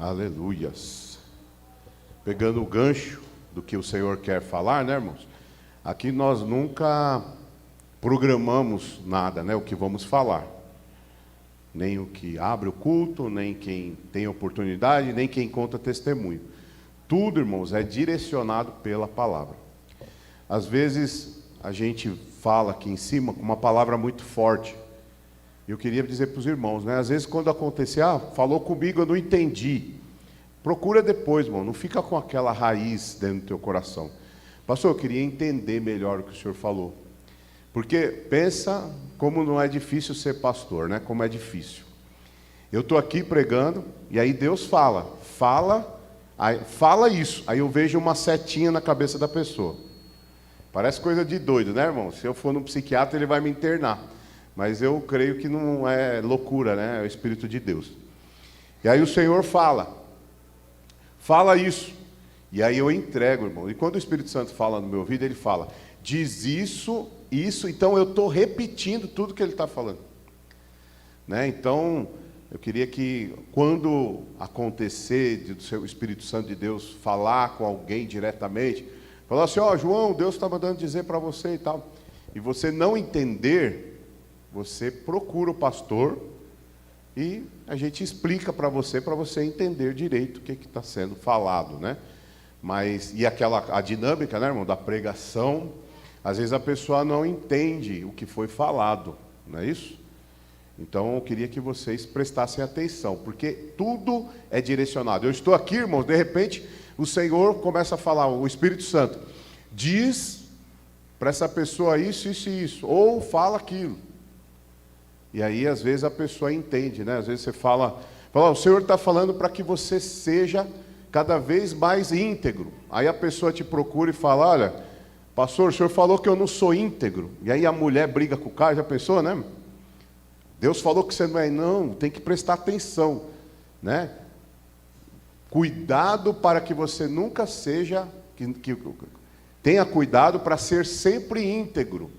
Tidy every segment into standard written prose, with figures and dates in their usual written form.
Aleluias. Pegando o gancho do que o Senhor quer falar, né, irmãos? Aqui nós nunca programamos nada, né, o que vamos falar. Nem o que abre o culto, nem quem tem oportunidade, nem quem conta testemunho. Tudo, irmãos, é direcionado pela palavra. Às vezes a gente fala aqui em cima com uma palavra muito forte. Eu queria dizer para os irmãos, né? Às vezes quando acontecer, falou comigo, eu não entendi. Procura depois, irmão, não fica com aquela raiz dentro do teu coração. Pastor, eu queria entender melhor o que o senhor falou. Porque pensa como não é difícil ser pastor, né? Como é difícil. Eu estou aqui pregando, e aí Deus fala isso. Aí eu vejo uma setinha na cabeça da pessoa. Parece coisa de doido, né, irmão? Se eu for no psiquiatra, ele vai me internar. Mas eu creio que não é loucura, né? É o Espírito de Deus. E aí o Senhor fala isso. E aí eu entrego, irmão. E quando o Espírito Santo fala no meu ouvido, ele fala, diz isso, então eu estou repetindo tudo que ele está falando. Né? Então, eu queria que quando acontecer do seu Espírito Santo de Deus falar com alguém diretamente, falar assim, João, Deus está mandando dizer para você e tal. E você não entender, você procura o pastor e a gente explica para você entender direito o que está sendo falado, né? E a dinâmica, né, irmão, da pregação, às vezes a pessoa não entende o que foi falado, não é isso? Então eu queria que vocês prestassem atenção, porque tudo é direcionado. Eu estou aqui, irmãos, de repente o Senhor começa a falar, o Espírito Santo diz para essa pessoa isso, ou fala aquilo. E aí, às vezes, a pessoa entende, né? Às vezes você fala o Senhor está falando para que você seja cada vez mais íntegro. Aí a pessoa te procura e fala, olha, pastor, o senhor falou que eu não sou íntegro. E aí a mulher briga com o cara, já pensou, né? Deus falou que você não é, não, tem que prestar atenção, né? Cuidado para que você nunca seja, tenha cuidado para ser sempre íntegro.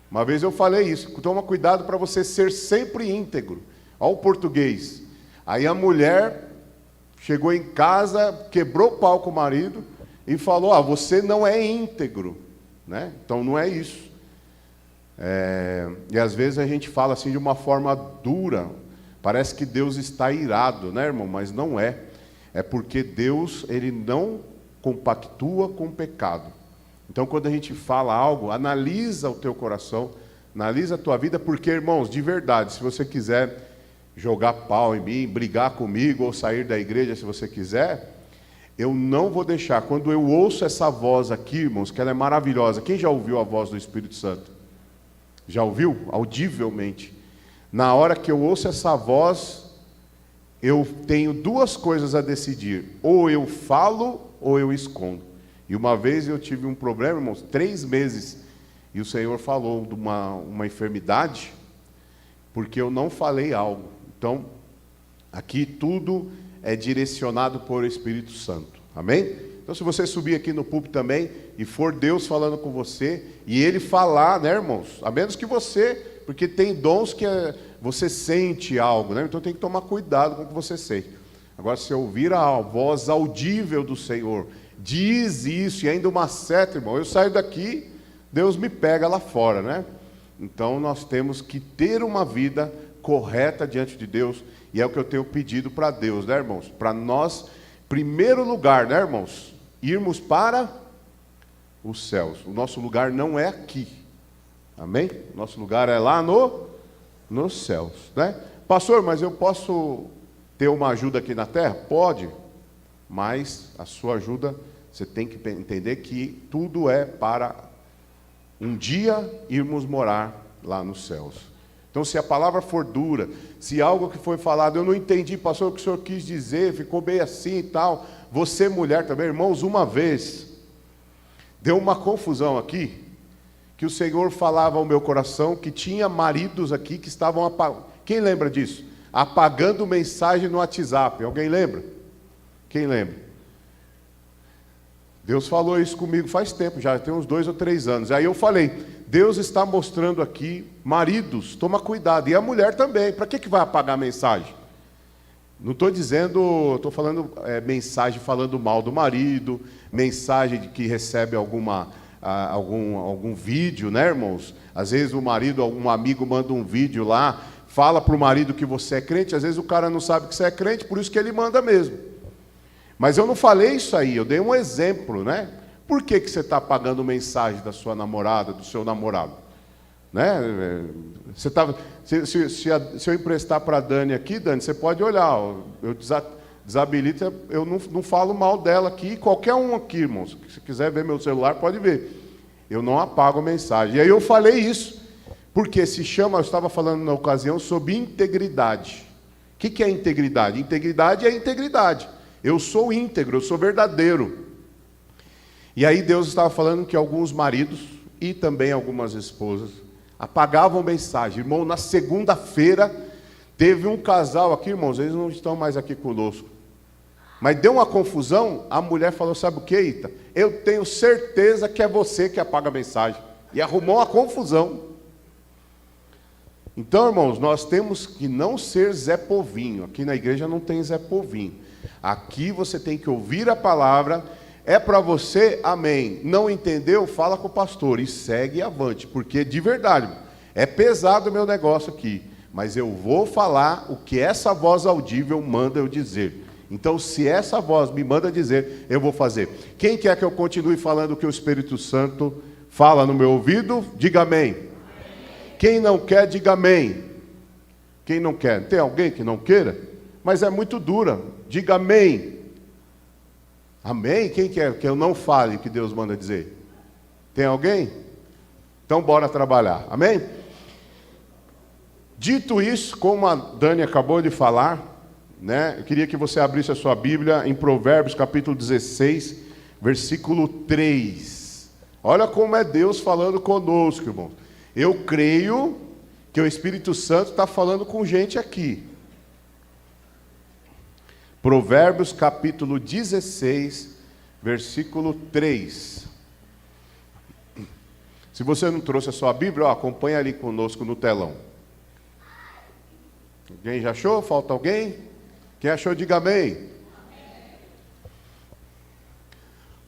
Uma vez eu falei isso, toma cuidado para você ser sempre íntegro. Olha o português. Aí a mulher chegou em casa, quebrou o pau com o marido e falou, você não é íntegro, né? Então não é isso. E às vezes a gente fala assim de uma forma dura, parece que Deus está irado, né, irmão? Mas não é. É porque Deus, ele não compactua com o pecado. Então, quando a gente fala algo, analisa o teu coração, analisa a tua vida, porque, irmãos, de verdade, se você quiser jogar pau em mim, brigar comigo, ou sair da igreja, se você quiser, eu não vou deixar. Quando eu ouço essa voz aqui, irmãos, que ela é maravilhosa. Quem já ouviu a voz do Espírito Santo? Já ouviu? Audivelmente. Na hora que eu ouço essa voz, eu tenho duas coisas a decidir. Ou eu falo, ou eu escondo. E uma vez eu tive um problema, irmãos, 3 meses, e o Senhor falou de uma enfermidade, porque eu não falei algo. Então, aqui tudo é direcionado por Espírito Santo, amém? Então, se você subir aqui no púlpito também, e for Deus falando com você, e Ele falar, né, irmãos? A menos que você, porque tem dons que você sente algo, né? Então tem que tomar cuidado com o que você sente. Agora, se ouvir a voz audível do Senhor, diz isso, e ainda uma seta, irmão, eu saio daqui, Deus me pega lá fora, né? Então nós temos que ter uma vida correta diante de Deus, e é o que eu tenho pedido para Deus, né, irmãos? Para nós, primeiro lugar, né, irmãos? Irmos para os céus. O nosso lugar não é aqui, amém? O nosso lugar é lá nos céus, né? Pastor, mas eu posso ter uma ajuda aqui na terra? Pode, mas a sua ajuda, você tem que entender que tudo é para um dia irmos morar lá nos céus. Então, se a palavra for dura, se algo que foi falado, eu não entendi, pastor, o que o senhor quis dizer, ficou bem assim e tal. Você, mulher também, irmãos, uma vez, deu uma confusão aqui, que o Senhor falava ao meu coração que tinha maridos aqui que estavam apagando. Quem lembra disso? Apagando mensagem no WhatsApp. Alguém lembra? Quem lembra? Deus falou isso comigo faz tempo, já tem uns 2 ou 3 anos. Aí eu falei, Deus está mostrando aqui, maridos, toma cuidado. E a mulher também, para que vai apagar a mensagem? Não estou dizendo, estou falando mensagem falando mal do marido, mensagem de que recebe algum vídeo, né, irmãos? Às vezes o marido, algum amigo manda um vídeo lá, fala para o marido que você é crente, às vezes o cara não sabe que você é crente, por isso que ele manda mesmo. Mas eu não falei isso aí, eu dei um exemplo, né? Por que você está apagando mensagem da sua namorada, do seu namorado? Né? Se eu emprestar para a Dani aqui, Dani, você pode olhar, eu desabilito, eu não falo mal dela aqui, qualquer um aqui, irmãos, se quiser ver meu celular, pode ver. Eu não apago a mensagem. E aí eu falei isso, porque se chama, eu estava falando na ocasião sobre integridade. O que é integridade? Integridade é integridade. Eu sou íntegro, eu sou verdadeiro. E aí Deus estava falando que alguns maridos e também algumas esposas apagavam mensagem. Irmão, na segunda-feira teve um casal aqui, irmãos, eles não estão mais aqui conosco. Mas deu uma confusão, a mulher falou, sabe o que, Ita? Eu tenho certeza que é você que apaga a mensagem. E arrumou uma confusão. Então, irmãos, nós temos que não ser Zé Povinho. Aqui na igreja não tem Zé Povinho. Aqui você tem que ouvir a palavra. É para você, amém. Não entendeu? Fala com o pastor e segue avante. Porque, de verdade, é pesado o meu negócio aqui. Mas eu vou falar o que essa voz audível manda eu dizer. Então, se essa voz me manda dizer, eu vou fazer. Quem quer que eu continue falando o que o Espírito Santo fala no meu ouvido? Diga amém. Amém. Quem não quer, diga amém. Quem não quer? Tem alguém que não queira? Mas é muito dura. Diga amém. Amém? Quem quer que eu não fale o que Deus manda dizer? Tem alguém? Então, bora trabalhar. Amém? Dito isso, como a Dani acabou de falar, né, eu queria que você abrisse a sua Bíblia em Provérbios capítulo 16, versículo 3. Olha como é Deus falando conosco, irmão. Eu creio que o Espírito Santo está falando com gente aqui. Provérbios capítulo 16, versículo 3. Se você não trouxe a sua Bíblia, acompanha ali conosco no telão. Alguém já achou? Falta alguém? Quem achou, diga amém.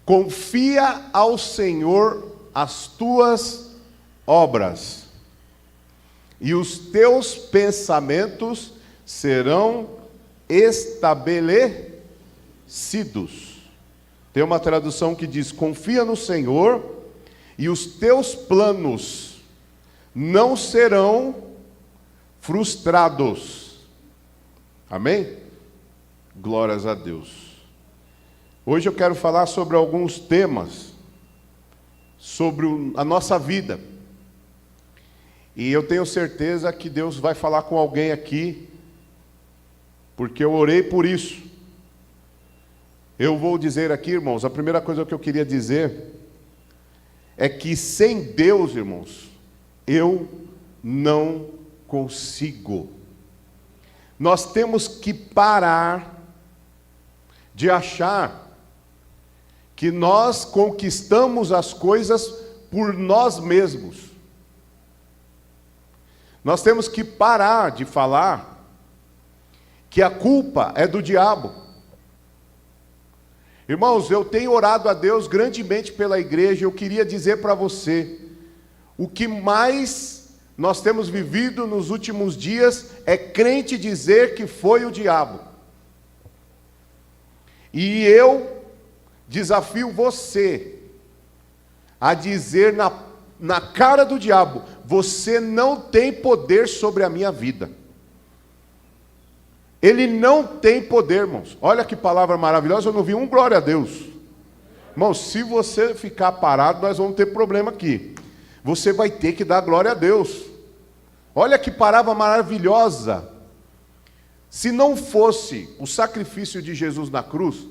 Confia ao Senhor as tuas obras, e os teus pensamentos serão estabelecidos. Tem uma tradução que diz: confia no Senhor, e os teus planos não serão frustrados. Amém? Glórias a Deus. Hoje eu quero falar sobre alguns temas, sobre a nossa vida. E eu tenho certeza que Deus vai falar com alguém aqui, porque eu orei por isso. Eu vou dizer aqui, irmãos, a primeira coisa que eu queria dizer é que sem Deus, irmãos, eu não consigo. Nós temos que parar de achar que nós conquistamos as coisas por nós mesmos. Nós temos que parar de falar que a culpa é do diabo. Irmãos, eu tenho orado a Deus grandemente pela igreja. Eu queria dizer para você, o que mais nós temos vivido nos últimos dias é crente dizer que foi o diabo. E eu desafio você a dizer na cara do diabo: você não tem poder sobre a minha vida. Ele não tem poder, irmãos. Olha que palavra maravilhosa, eu não vi um glória a Deus. Irmãos, se você ficar parado, nós vamos ter problema aqui. Você vai ter que dar glória a Deus. Olha que palavra maravilhosa. Se não fosse o sacrifício de Jesus na cruz,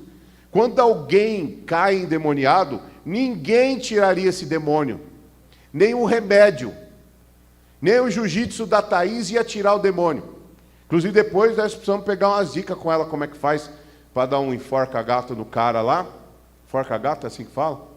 quando alguém cai endemoniado, ninguém tiraria esse demônio. Nem o remédio, nem o jiu-jitsu da Thaís ia tirar o demônio. Inclusive depois nós precisamos pegar umas dicas com ela, como é que faz para dar um enforca-gato no cara lá. Enforca-gato, é assim que fala?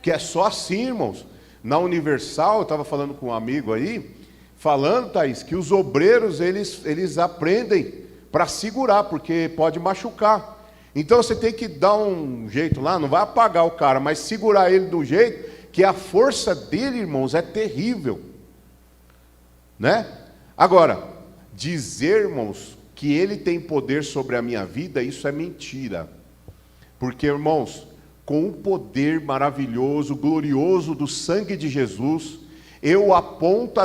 Que é só assim, irmãos. Na Universal, eu estava falando com um amigo aí, falando, Thaís, que os obreiros, eles aprendem para segurar, porque pode machucar. Então você tem que dar um jeito lá, não vai apagar o cara, mas segurar ele do jeito que a força dele, irmãos, é terrível, né? Agora, dizer, irmãos, que ele tem poder sobre a minha vida, isso é mentira. Porque, irmãos, com o poder maravilhoso, glorioso do sangue de Jesus, eu aponto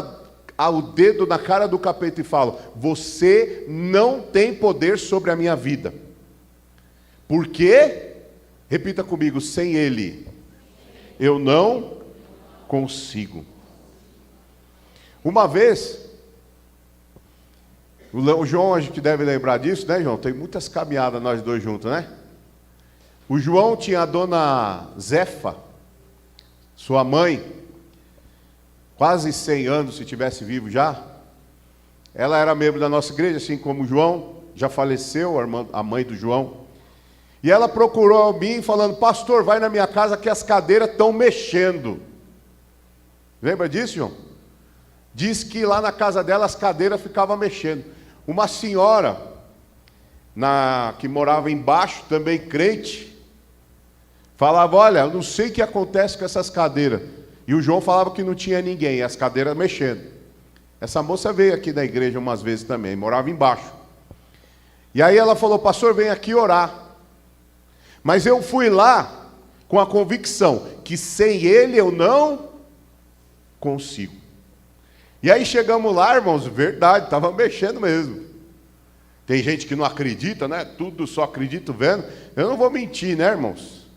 o dedo na cara do capeta e falo: você não tem poder sobre a minha vida. Por quê? Repita comigo: sem ele, eu não consigo. Uma vez, o João, a gente deve lembrar disso, né, João? Tem muitas caminhadas nós dois juntos, né? O João tinha a dona Zefa, sua mãe, quase 100 anos, se tivesse vivo já. Ela era membro da nossa igreja, assim como o João, já faleceu, a mãe do João. E ela procurou a mim falando: pastor, vai na minha casa que as cadeiras estão mexendo. Lembra disso, João? Diz que lá na casa dela as cadeiras ficavam mexendo. Uma senhora que morava embaixo, também crente, falava: olha, eu não sei o que acontece com essas cadeiras. E o João falava que não tinha ninguém, as cadeiras mexendo. Essa moça veio aqui da igreja umas vezes também, morava embaixo. E aí ela falou: pastor, vem aqui orar. Mas eu fui lá com a convicção que sem ele eu não consigo. E aí chegamos lá, irmãos, verdade, estava mexendo mesmo. Tem gente que não acredita, né? Tudo só acredito vendo. Eu não vou mentir, né, irmãos?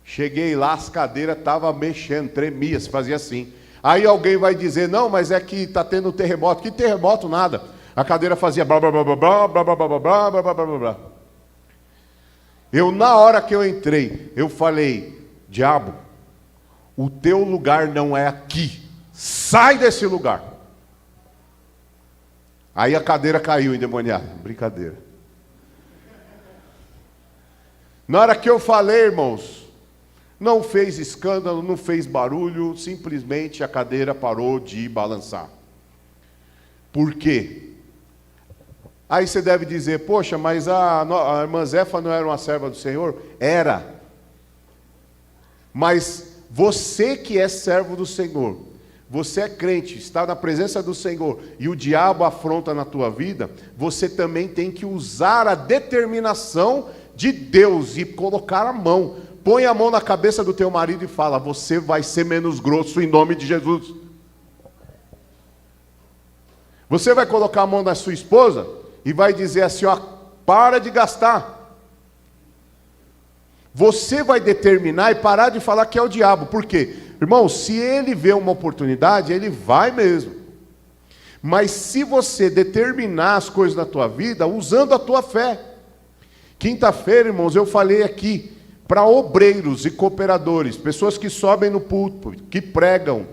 Cheguei lá, as cadeiras estavam mexendo, tremia, se fazia assim. Aí alguém vai dizer: não, mas é que está tendo terremoto. Que terremoto nada. A cadeira fazia blá blá blá blá blá blá blá blá blá blá blá blá blá. Eu, na hora que eu entrei, eu falei: diabo, o teu lugar não é aqui. Sai desse lugar. Aí a cadeira caiu endemoniada. Brincadeira. Na hora que eu falei, irmãos, não fez escândalo, não fez barulho, simplesmente a cadeira parou de balançar. Por quê? Aí você deve dizer: poxa, mas a irmã Zefa não era uma serva do Senhor? Era. Mas você que é servo do Senhor, você é crente, está na presença do Senhor, e o diabo afronta na tua vida, você também tem que usar a determinação de Deus e colocar a mão. Põe a mão na cabeça do teu marido e fala: você vai ser menos grosso em nome de Jesus. Você vai colocar a mão na sua esposa e vai dizer assim: ó, para de gastar. Você vai determinar e parar de falar que é o diabo. Por quê? Irmão, se ele vê uma oportunidade, ele vai mesmo. Mas se você determinar as coisas na tua vida, usando a tua fé. Quinta-feira, irmãos, eu falei aqui para obreiros e cooperadores, pessoas que sobem no púlpito, que pregam,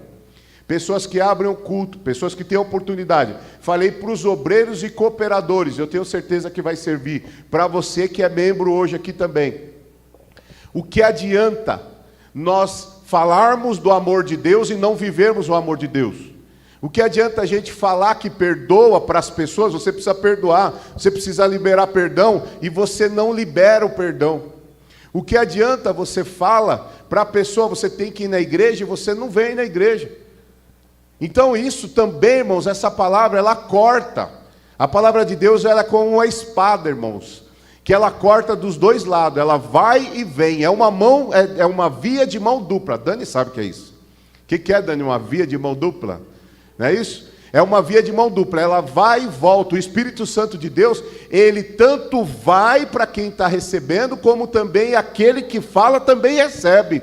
pessoas que abrem o culto, pessoas que têm oportunidade. Falei para os obreiros e cooperadores, eu tenho certeza que vai servir para você que é membro hoje aqui também. O que adianta nós falarmos do amor de Deus e não vivermos o amor de Deus? O que adianta a gente falar que perdoa para as pessoas? Você precisa perdoar, você precisa liberar perdão e você não libera o perdão. O que adianta você fala para a pessoa: você tem que ir na igreja, e você não vem na igreja? Então isso também, irmãos, essa palavra ela corta. A palavra de Deus ela é como uma espada, irmãos, que ela corta dos dois lados, ela vai e vem, é uma mão, é uma via de mão dupla. Dani sabe o que é isso. O que é, Dani, uma via de mão dupla? Não é isso? É uma via de mão dupla, ela vai e volta. O Espírito Santo de Deus, ele tanto vai para quem está recebendo, como também aquele que fala também recebe.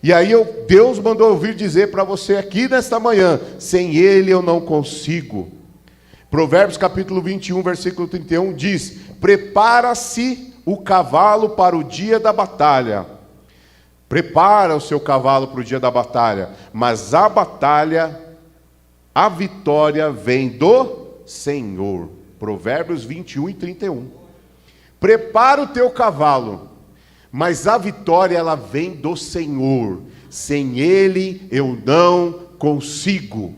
E aí Deus mandou ouvir dizer para você aqui nesta manhã: sem ele eu não consigo. Provérbios capítulo 21, versículo 31 diz: prepara-se o cavalo para o dia da batalha. Prepara o seu cavalo para o dia da batalha, mas a batalha, a vitória vem do Senhor. Provérbios 21 e 31. Prepara o teu cavalo, mas a vitória ela vem do Senhor. Sem ele eu não consigo.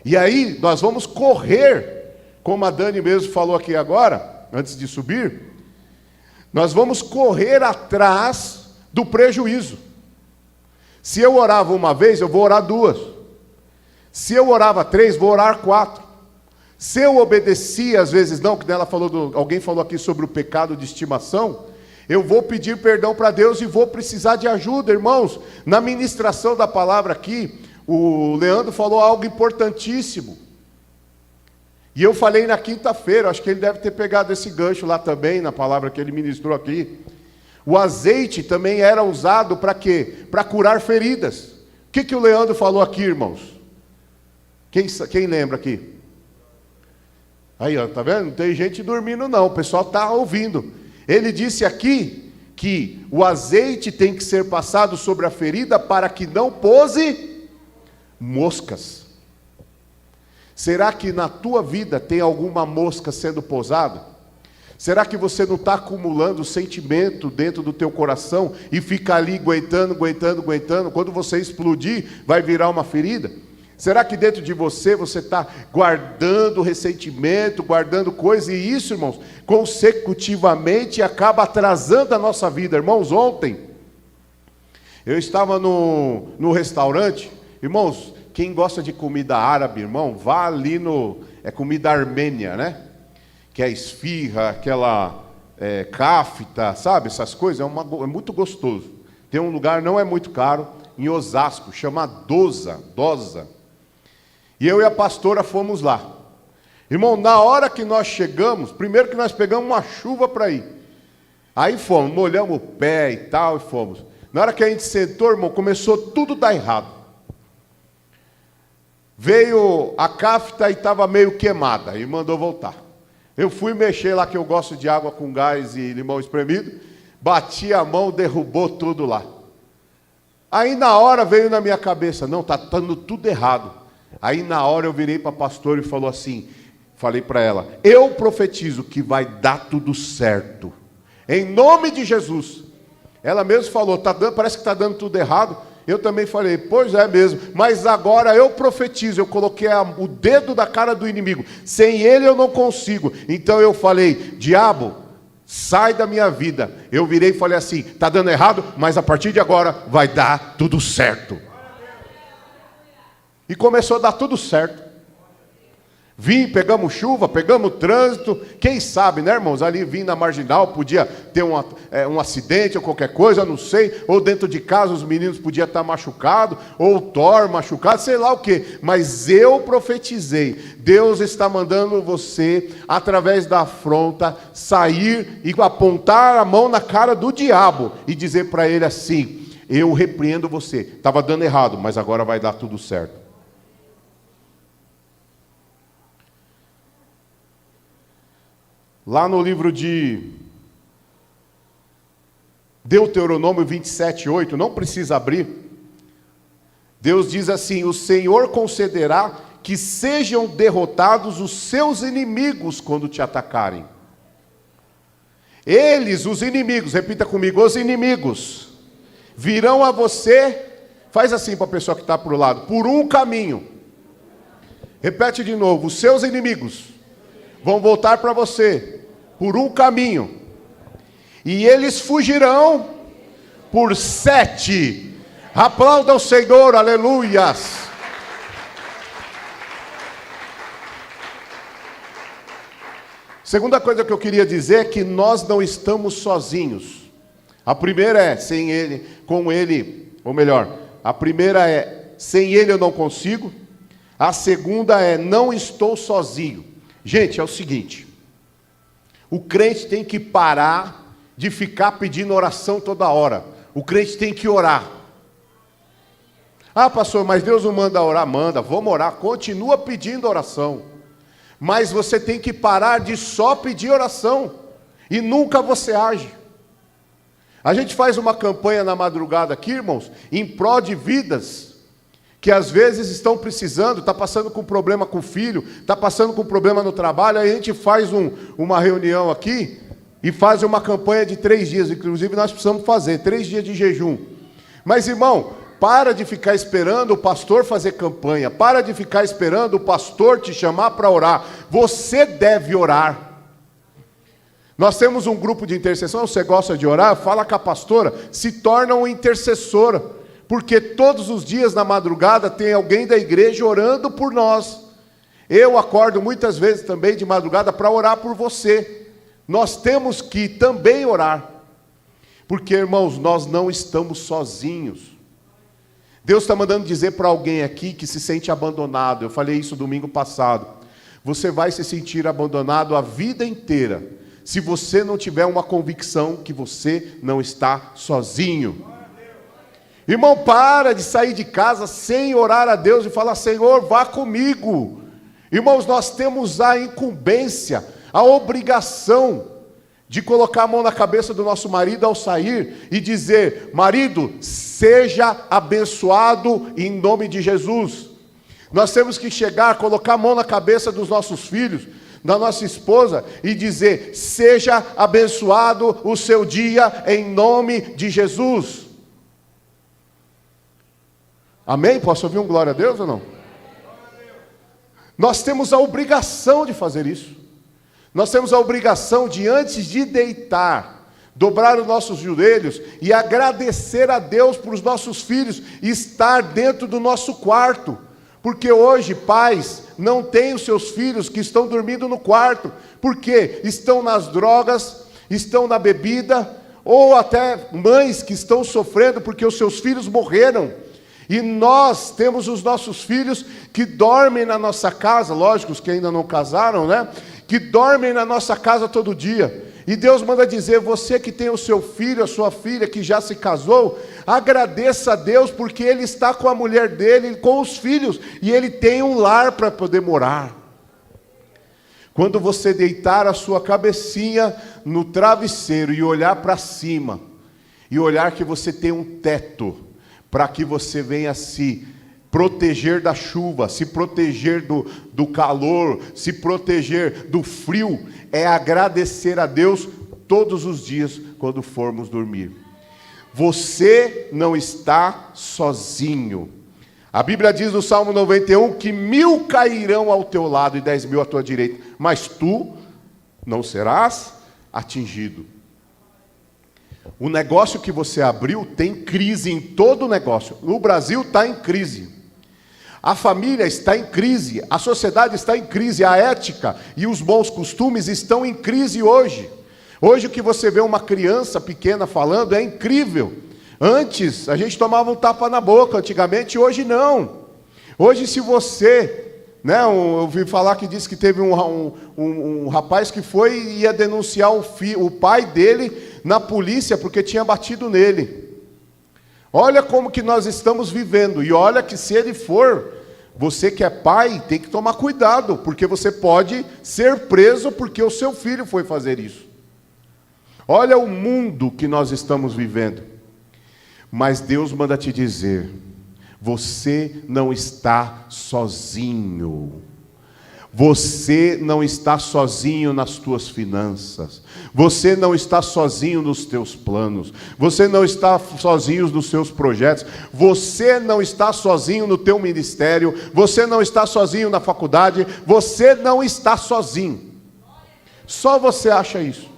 E aí nós vamos correr, como a Dani mesmo falou aqui agora, antes de subir, nós vamos correr atrás do prejuízo. Se eu orava uma vez, eu vou orar duas. Se eu orava 3, vou orar 4. Se eu obedecia, às vezes não, que alguém falou aqui sobre o pecado de estimação, eu vou pedir perdão para Deus e vou precisar de ajuda, irmãos. Na ministração da palavra aqui, o Leandro falou algo importantíssimo. E eu falei na quinta-feira, acho que ele deve ter pegado esse gancho lá também, na palavra que ele ministrou aqui. O azeite também era usado para quê? Para curar feridas. O que o Leandro falou aqui, irmãos? Quem lembra aqui? Aí, ó, tá vendo? Não tem gente dormindo não, o pessoal está ouvindo. Ele disse aqui que o azeite tem que ser passado sobre a ferida para que não pouse moscas. Será que na tua vida tem alguma mosca sendo pousada? Será que você não está acumulando sentimento dentro do teu coração e fica ali aguentando? Quando você explodir, vai virar uma ferida? Será que dentro de você está guardando ressentimento, guardando coisa? E isso, irmãos, consecutivamente acaba atrasando a nossa vida. Irmãos, ontem eu estava no restaurante. Irmãos, quem gosta de comida árabe, irmão, vá ali é comida armênia, né? Que é esfirra, aquela kafta, sabe? Essas coisas, é muito gostoso. Tem um lugar, não é muito caro, em Osasco, chama Dosa. E eu e a pastora fomos lá. Irmão, na hora que nós chegamos, primeiro que nós pegamos uma chuva para ir. Aí fomos, molhamos o pé e tal, e fomos. Na hora que a gente sentou, irmão, começou tudo a dar errado. Veio a kafta e estava meio queimada, e mandou voltar. Eu fui mexer lá, que eu gosto de água com gás e limão espremido, bati a mão, derrubou tudo lá. Aí na hora veio na minha cabeça, não, está dando tudo errado. Aí na hora eu virei para a pastora e falei para ela, eu profetizo que vai dar tudo certo, em nome de Jesus. Ela mesmo falou, parece que está dando tudo errado. Eu também falei, pois é mesmo, mas agora eu profetizo, eu coloquei o dedo da cara do inimigo, sem ele eu não consigo. Então eu falei, diabo, sai da minha vida. Eu virei e falei assim, está dando errado, mas a partir de agora vai dar tudo certo. E começou a dar tudo certo. Pegamos chuva, pegamos trânsito, quem sabe, né, irmãos, ali vim na Marginal, podia ter um acidente ou qualquer coisa, não sei, ou dentro de casa os meninos podiam estar machucados, ou o Thor machucado, sei lá o que, mas eu profetizei, Deus está mandando você, através da afronta, sair e apontar a mão na cara do diabo, e dizer para ele assim, eu repreendo você, estava dando errado, mas agora vai dar tudo certo. Lá no livro de Deuteronômio 27:8, não precisa abrir. Deus diz assim, o Senhor concederá que sejam derrotados os seus inimigos quando te atacarem. Eles, os inimigos, repita comigo, os inimigos, virão a você, faz assim para a pessoa que está para o lado, por um caminho. Repete de novo, os seus inimigos vão voltar para você por um caminho, e eles fugirão por 7. Aplauda o Senhor, aleluias. Segunda coisa que eu queria dizer é que nós não estamos sozinhos. A primeira é, sem ele, com ele, ou melhor, a primeira é, sem ele eu não consigo. A segunda é, não estou sozinho. Gente, é o seguinte, o crente tem que parar de ficar pedindo oração toda hora. O crente tem que orar. Ah, pastor, mas Deus não manda orar? Manda, vamos orar, continua pedindo oração. Mas você tem que parar de só pedir oração, e nunca você age. A gente faz uma campanha na madrugada aqui, irmãos, em prol de vidas, que às vezes estão precisando, está passando com problema com o filho, está passando com problema no trabalho, aí a gente faz uma reunião aqui, e faz uma campanha de 3 dias, inclusive nós precisamos fazer, 3 dias de jejum. Mas irmão, Para de ficar esperando o pastor fazer campanha. Para de ficar esperando o pastor te chamar para orar. Você deve orar. Nós temos um grupo de intercessão. Você gosta de orar? Fala com a pastora. Se torna uma intercessora. Porque todos os dias na madrugada tem alguém da igreja orando por nós. Eu acordo muitas vezes também de madrugada para orar por você. Nós temos que também orar. Porque, irmãos, nós não estamos sozinhos. Deus está mandando dizer para alguém aqui que se sente abandonado. Eu falei isso domingo passado. Você vai se sentir abandonado a vida inteira, se você não tiver uma convicção que você não está sozinho. Irmão, para de sair de casa sem orar a Deus e falar: Senhor, vá comigo. Irmãos, nós temos a incumbência, a obrigação de colocar a mão na cabeça do nosso marido ao sair e dizer: marido, seja abençoado em nome de Jesus. Nós temos que chegar, colocar a mão na cabeça dos nossos filhos, da nossa esposa, e dizer: seja abençoado o seu dia em nome de Jesus. Amém? Posso ouvir um glória a Deus ou não? Nós temos a obrigação de fazer isso. Nós temos a obrigação de, antes de deitar, dobrar os nossos joelhos e agradecer a Deus por os nossos filhos estar dentro do nosso quarto. Porque hoje pais não têm os seus filhos que estão dormindo no quarto, porque estão nas drogas, estão na bebida, ou até mães que estão sofrendo porque os seus filhos morreram. E nós temos os nossos filhos que dormem na nossa casa, lógico, os que ainda não casaram, né? Que dormem na nossa casa todo dia. E Deus manda dizer: você que tem o seu filho, a sua filha que já se casou, agradeça a Deus, porque ele está com a mulher dele, com os filhos, e ele tem um lar para poder morar. Quando você deitar a sua cabecinha no travesseiro e olhar para cima, e olhar que você tem um teto, para que você venha se proteger da chuva, se proteger do calor, se proteger do frio, é agradecer a Deus todos os dias quando formos dormir. Você não está sozinho. A Bíblia diz no Salmo 91 que 1000 cairão ao teu lado e 10.000 à tua direita, mas tu não serás atingido. O negócio que você abriu tem crise em todo o negócio. No Brasil está em crise. A família está em crise. A sociedade está em crise. A ética e os bons costumes estão em crise hoje. Hoje o que você vê uma criança pequena falando é incrível. Antes a gente tomava um tapa na boca, antigamente, hoje não. Hoje se você... eu ouvi falar que disse que teve um rapaz que foi e ia denunciar o pai dele na polícia porque tinha batido nele. Olha como que nós estamos vivendo. E olha que se ele for, você que é pai, tem que tomar cuidado, porque você pode ser preso porque o seu filho foi fazer isso. Olha o mundo que nós estamos vivendo. Mas Deus manda te dizer: você não está sozinho. Você não está sozinho nas tuas finanças. Você não está sozinho nos teus planos. Você não está sozinho nos seus projetos. Você não está sozinho no teu ministério. Você não está sozinho na faculdade. Você não está sozinho. Só você acha isso.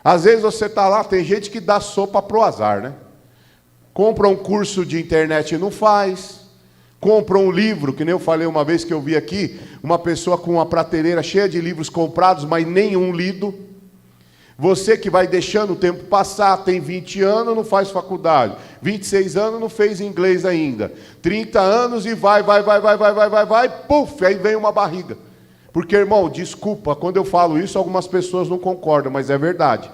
Às vezes você está lá, tem gente que dá sopa pro azar, né? Compra um curso de internet e não faz. Compra um livro, que nem eu falei uma vez que eu vi aqui, uma pessoa com uma prateleira cheia de livros comprados, mas nenhum lido. Você que vai deixando o tempo passar, tem 20 anos, não faz faculdade. 26 anos, não fez inglês ainda. 30 anos e vai, puf, aí vem uma barriga. Porque, irmão, desculpa, quando eu falo isso, algumas pessoas não concordam, mas é verdade.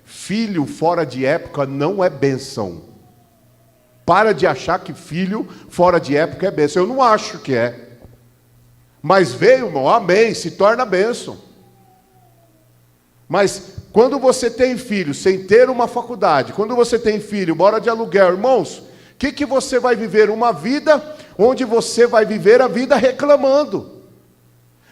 Filho fora de época não é bênção. Para de achar que filho fora de época é bênção. Eu não acho que é. Mas veio, irmão, amém, se torna bênção. Mas quando você tem filho sem ter uma faculdade, quando você tem filho, mora de aluguel, irmãos, o que você vai viver? Uma vida onde você vai viver a vida reclamando.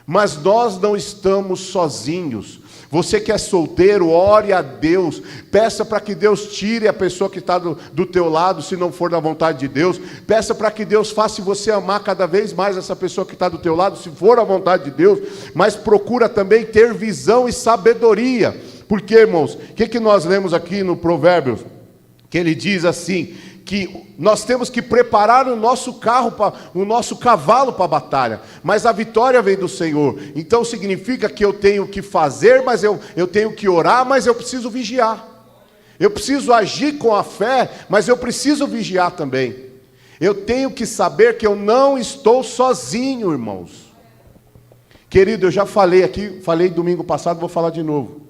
Mas nós não estamos sozinhos. Você que é solteiro, ore a Deus, peça para que Deus tire a pessoa que está do teu lado, se não for da vontade de Deus. Peça para que Deus faça você amar cada vez mais essa pessoa que está do teu lado, se for a vontade de Deus. Mas procura também ter visão e sabedoria. Porque, irmãos, o que nós lemos aqui no Provérbios? Que ele diz assim, que nós temos que preparar o nosso cavalo para a batalha, mas a vitória vem do Senhor. Então significa que eu tenho que fazer, mas eu tenho que orar, mas eu preciso vigiar. Eu preciso agir com a fé, mas eu preciso vigiar também. Eu tenho que saber que eu não estou sozinho, irmãos. Querido, eu já falei aqui, falei domingo passado, vou falar de novo.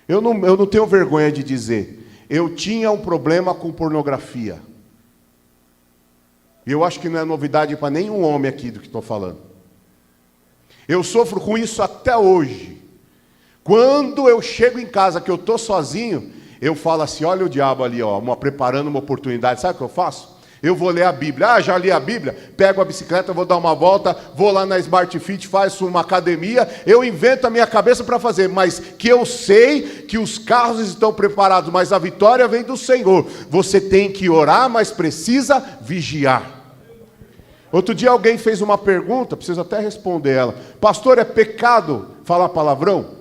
Eu não tenho vergonha de dizer, eu tinha um problema com pornografia. E eu acho que não é novidade para nenhum homem aqui do que estou falando. Eu sofro com isso até hoje. Quando eu chego em casa, que eu estou sozinho, eu falo assim, olha o diabo ali, ó, preparando uma oportunidade. Sabe o que eu faço? Eu vou ler a Bíblia. Já li a Bíblia? Pego a bicicleta, vou dar uma volta, vou lá na Smart Fit, faço uma academia. Eu invento a minha cabeça para fazer, mas que eu sei que os carros estão preparados, mas a vitória vem do Senhor. Você tem que orar, mas precisa vigiar. Outro dia alguém fez uma pergunta, preciso até responder ela. Pastor, é pecado falar palavrão?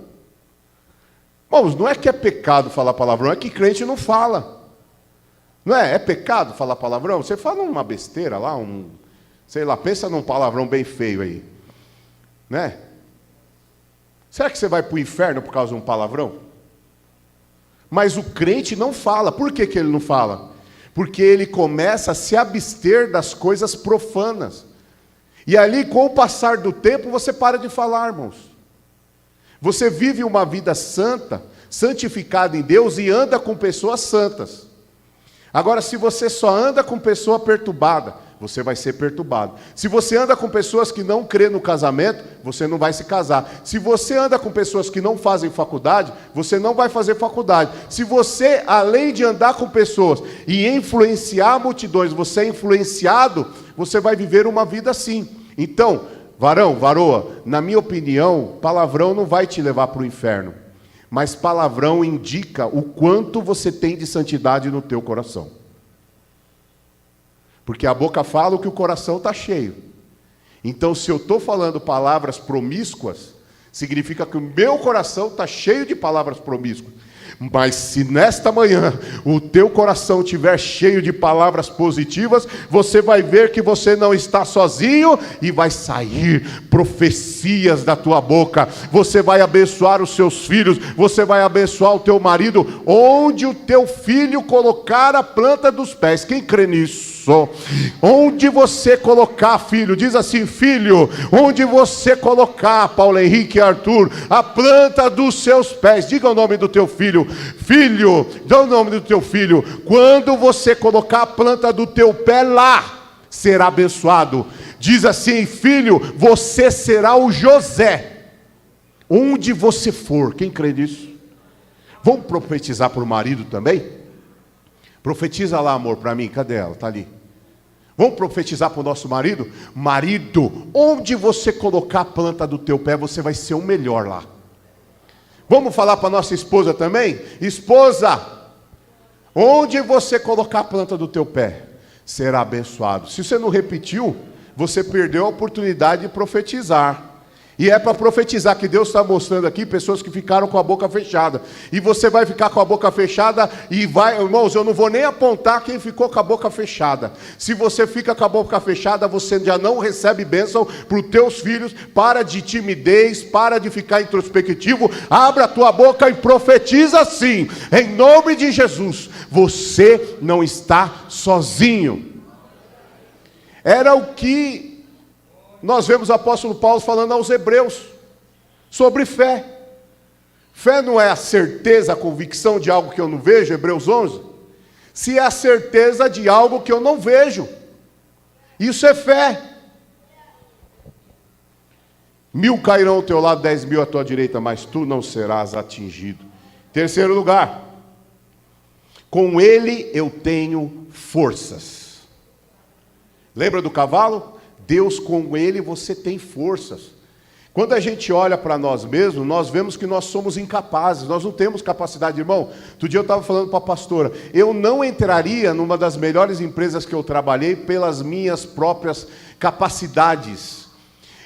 Bom, não é que é pecado falar palavrão, é que crente não fala. Não é? É pecado falar palavrão? Você fala uma besteira lá, sei lá, pensa num palavrão bem feio aí. Né? Será que você vai para o inferno por causa de um palavrão? Mas o crente não fala. Por que ele não fala? Porque ele começa a se abster das coisas profanas. E ali, com o passar do tempo, você para de falar, irmãos. Você vive uma vida santa, santificada em Deus e anda com pessoas santas. Agora, se você só anda com pessoa perturbada, você vai ser perturbado. Se você anda com pessoas que não crê no casamento, você não vai se casar. Se você anda com pessoas que não fazem faculdade, você não vai fazer faculdade. Se você, além de andar com pessoas e influenciar multidões, você é influenciado, você vai viver uma vida assim. Então, varão, varoa, na minha opinião, palavrão não vai te levar para o inferno. Mas palavrão indica o quanto você tem de santidade no teu coração. Porque a boca fala o que o coração está cheio. Então, se eu estou falando palavras promíscuas, significa que o meu coração está cheio de palavras promíscuas. Mas se nesta manhã o teu coração estiver cheio de palavras positivas, você vai ver que você não está sozinho e vai sair profecias da tua boca. Você vai abençoar os seus filhos, você vai abençoar o teu marido, onde o teu filho colocar a planta dos pés. Quem crê nisso? Onde você colocar, filho, diz assim, filho, onde você colocar, Paulo Henrique e Arthur, a planta dos seus pés, diga o nome do teu filho, filho, dá o nome do teu filho, quando você colocar a planta do teu pé lá, será abençoado. Diz assim, filho, você será o José, onde você for. Quem crê nisso? Vamos profetizar para o marido também? Profetiza lá, amor, para mim, cadê ela? Está ali. Vamos profetizar para o nosso marido? Marido, onde você colocar a planta do teu pé, você vai ser o melhor lá. Vamos falar para a nossa esposa também? Esposa, onde você colocar a planta do teu pé, será abençoado. Se você não repetiu, você perdeu a oportunidade de profetizar. E é para profetizar que Deus está mostrando aqui pessoas que ficaram com a boca fechada. E você vai ficar com a boca fechada e vai... Irmãos, eu não vou nem apontar quem ficou com a boca fechada. Se você fica com a boca fechada, você já não recebe bênção para os teus filhos. Para de timidez, para de ficar introspectivo. Abra a tua boca e profetiza sim. Em nome de Jesus, você não está sozinho. Era o que... Nós vemos o apóstolo Paulo falando aos hebreus sobre fé. Fé não é a certeza, a convicção de algo que eu não vejo, Hebreus 11. Se é a certeza de algo que eu não vejo, isso é fé. 1000 cairão ao teu lado, 10.000 à tua direita, mas tu não serás atingido. Terceiro lugar, com ele eu tenho forças. Lembra do cavalo? Deus, com ele você tem forças. Quando a gente olha para nós mesmos, nós vemos que nós somos incapazes, nós não temos capacidade. Irmão, outro dia eu estava falando para a pastora, eu não entraria numa das melhores empresas que eu trabalhei pelas minhas próprias capacidades.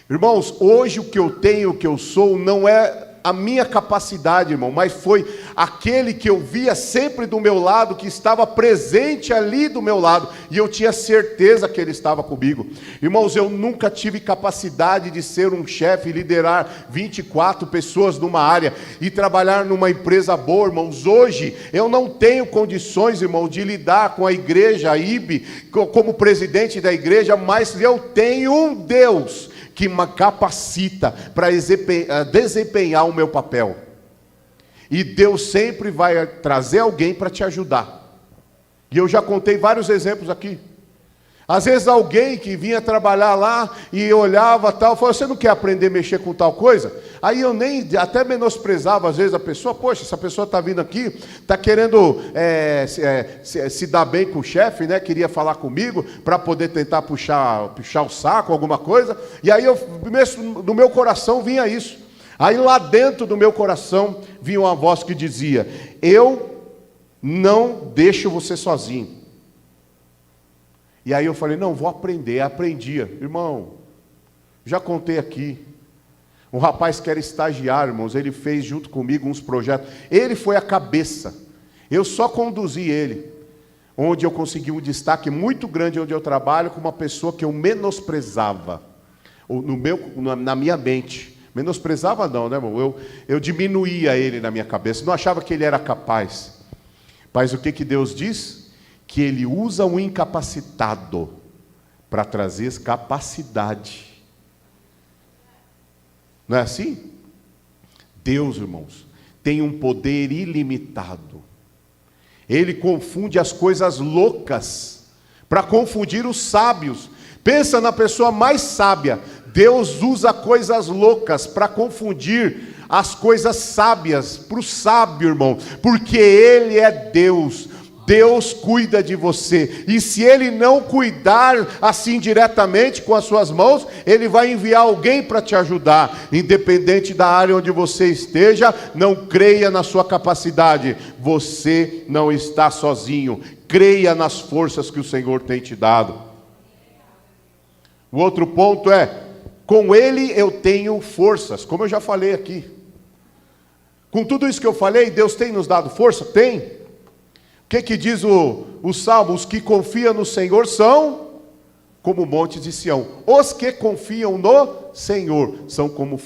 Irmãos, hoje o que eu tenho, o que eu sou, não é a minha capacidade, irmão, mas foi aquele que eu via sempre do meu lado, que estava presente ali do meu lado, e eu tinha certeza que ele estava comigo. Irmãos, eu nunca tive capacidade de ser um chefe, liderar 24 pessoas numa área, e trabalhar numa empresa boa, irmãos. Hoje, eu não tenho condições, irmão, de lidar com a igreja, a IB, como presidente da igreja, mas eu tenho um Deus que me capacita para desempenhar o meu papel. E Deus sempre vai trazer alguém para te ajudar. E eu já contei vários exemplos aqui. Às vezes alguém que vinha trabalhar lá e olhava tal, falou, você não quer aprender a mexer com tal coisa? Aí eu nem, até menosprezava às vezes a pessoa, poxa, essa pessoa está vindo aqui, está querendo se dar bem com o chefe, né? Queria falar comigo para poder tentar puxar o saco, alguma coisa. E aí no meu coração vinha isso. Aí lá dentro do meu coração vinha uma voz que dizia, eu não deixo você sozinho. E aí eu falei, não, vou aprender. Aprendia. Irmão, já contei aqui. Um rapaz que era estagiário, irmãos, ele fez junto comigo uns projetos. Ele foi a cabeça. Eu só conduzi ele. Onde eu consegui um destaque muito grande onde eu trabalho, com uma pessoa que eu menosprezava. Na minha mente. Menosprezava não, né, irmão? Eu diminuía ele na minha cabeça. Não achava que ele era capaz. Mas o que Deus diz? Que ele usa o incapacitado para trazer capacidade. Não é assim? Deus, irmãos, tem um poder ilimitado. Ele confunde as coisas loucas para confundir os sábios. Pensa na pessoa mais sábia. Deus usa coisas loucas para confundir as coisas sábias para o sábio, irmão, porque Ele é Deus. Deus cuida de você, e se Ele não cuidar assim diretamente com as suas mãos, Ele vai enviar alguém para te ajudar, independente da área onde você esteja. Não creia na sua capacidade, você não está sozinho, creia nas forças que o Senhor tem te dado. O outro ponto é, com Ele eu tenho forças, como eu já falei aqui. Com tudo isso que eu falei, Deus tem nos dado força? Tem. O que diz o Salmo? Os que confiam no Senhor são como montes de Sião. Os que confiam no Senhor são como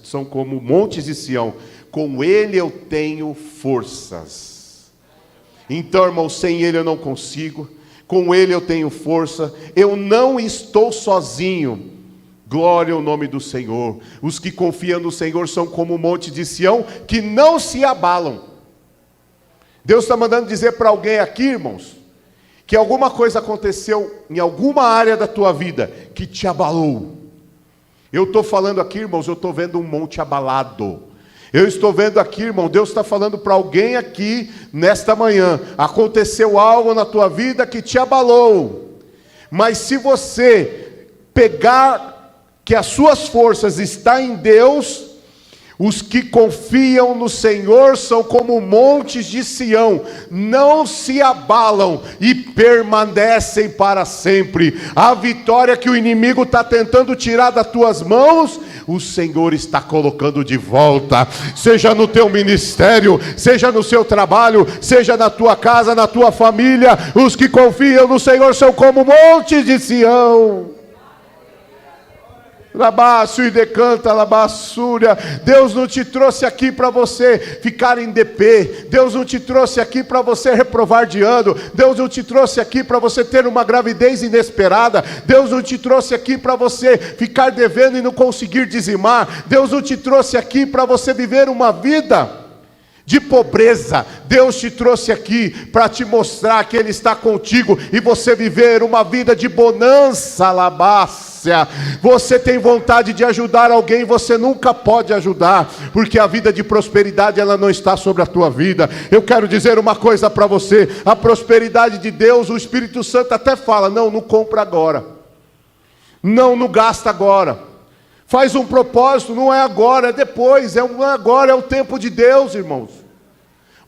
são como montes de Sião. Com Ele eu tenho forças. Então, irmão, sem Ele eu não consigo. Com Ele eu tenho força. Eu não estou sozinho. Glória ao nome do Senhor. Os que confiam no Senhor são como o monte de Sião, que não se abalam. Deus está mandando dizer para alguém aqui, irmãos, que alguma coisa aconteceu em alguma área da tua vida que te abalou. Eu estou falando aqui, irmãos, eu estou vendo um monte abalado. Eu estou vendo aqui, irmão, Deus está falando para alguém aqui nesta manhã. Aconteceu algo na tua vida que te abalou. Mas se você pegar que as suas forças estão em Deus, os que confiam no Senhor são como montes de Sião, não se abalam e permanecem para sempre. A vitória que o inimigo está tentando tirar das tuas mãos, o Senhor está colocando de volta, seja no teu ministério, seja no seu trabalho, seja na tua casa, na tua família. Os que confiam no Senhor são como montes de Sião. Labaço e decanta, labaçúria. Deus não te trouxe aqui para você ficar em DP. Deus não te trouxe aqui para você reprovar de ano. Deus não te trouxe aqui para você ter uma gravidez inesperada. Deus não te trouxe aqui para você ficar devendo e não conseguir dizimar. Deus não te trouxe aqui para você viver uma vida de pobreza. Deus te trouxe aqui para te mostrar que Ele está contigo e você viver uma vida de bonança, labácia. Você tem vontade de ajudar alguém, você nunca pode ajudar, porque a vida de prosperidade ela não está sobre a tua vida. Eu quero dizer uma coisa para você: a prosperidade de Deus, o Espírito Santo até fala, não compra agora, não gasta agora. Faz um propósito, não é agora, é depois, não é agora, é o tempo de Deus, irmãos.